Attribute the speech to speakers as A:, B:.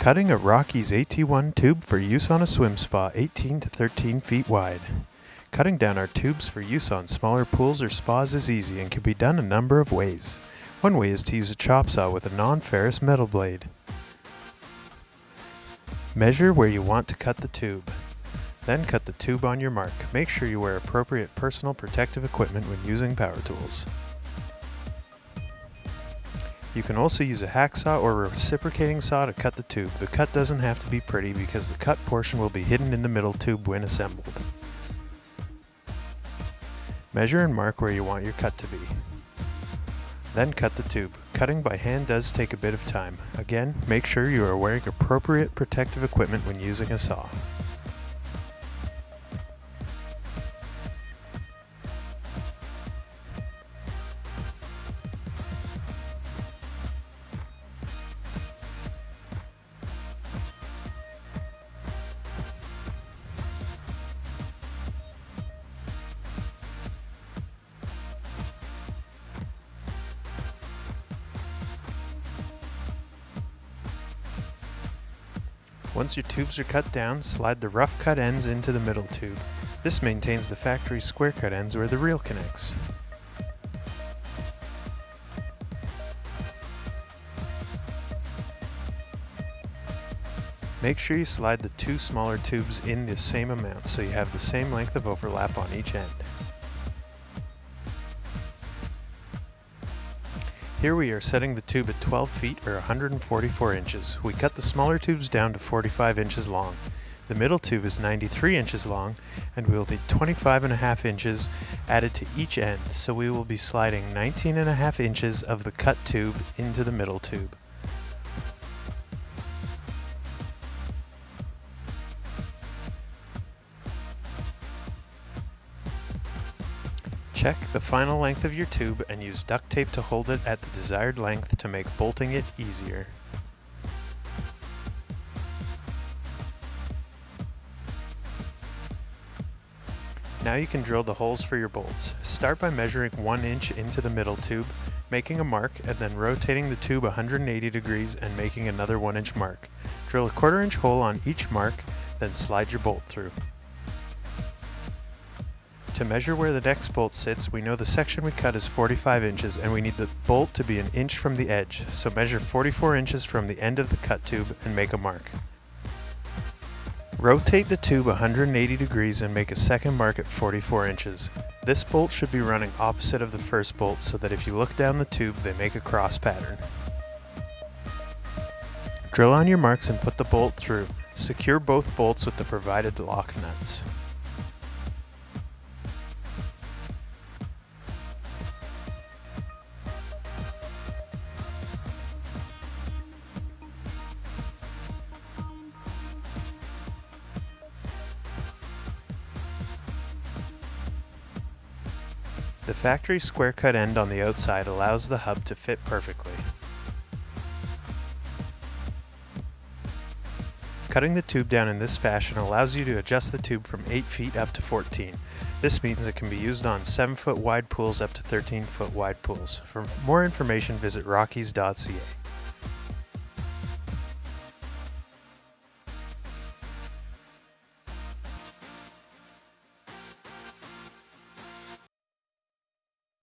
A: Cutting a Rocky's AT1 tube for use on a swim spa 18 to 13 feet wide. Cutting down our tubes for use on smaller pools or spas is easy and can be done a number of ways. One way is to use a chop saw with a non-ferrous metal blade. Measure where you want to cut the tube. Then cut the tube on your mark. Make sure you wear appropriate personal protective equipment when using power tools. You can also use a hacksaw or a reciprocating saw to cut the tube. The cut doesn't have to be pretty because the cut portion will be hidden in the middle tube when assembled. Measure and mark where you want your cut to be. Then cut the tube. Cutting by hand does take a bit of time. Again, make sure you are wearing appropriate protective equipment when using a saw. Once your tubes are cut down, slide the rough cut ends into the middle tube. This maintains the factory square cut ends where the reel connects. Make sure you slide the two smaller tubes in the same amount so you have the same length of overlap on each end. Here we are setting the tube at 12 feet or 144 inches. We cut the smaller tubes down to 45 inches long. The middle tube is 93 inches long and we will need 25.5 inches added to each end, so we will be sliding 19.5 inches of the cut tube into the middle tube. Check the final length of your tube and use duct tape to hold it at the desired length to make bolting it easier. Now you can drill the holes for your bolts. Start by measuring 1 inch into the middle tube, making a mark, and then rotating the tube 180 degrees and making another 1 inch mark. Drill a 1/4 inch hole on each mark, then slide your bolt through. To measure where the next bolt sits, we know the section we cut is 45 inches and we need the bolt to be 1 inch from the edge, so measure 44 inches from the end of the cut tube and make a mark. Rotate the tube 180 degrees and make a second mark at 44 inches. This bolt should be running opposite of the first bolt so that if you look down the tube they make a cross pattern. Drill on your marks and put the bolt through. Secure both bolts with the provided lock nuts. The factory square cut end on the outside allows the hub to fit perfectly. Cutting the tube down in this fashion allows you to adjust the tube from 8 feet up to 14. This means it can be used on 7-foot wide pools up to 13-foot wide pools. For more information, visit rockies.ca.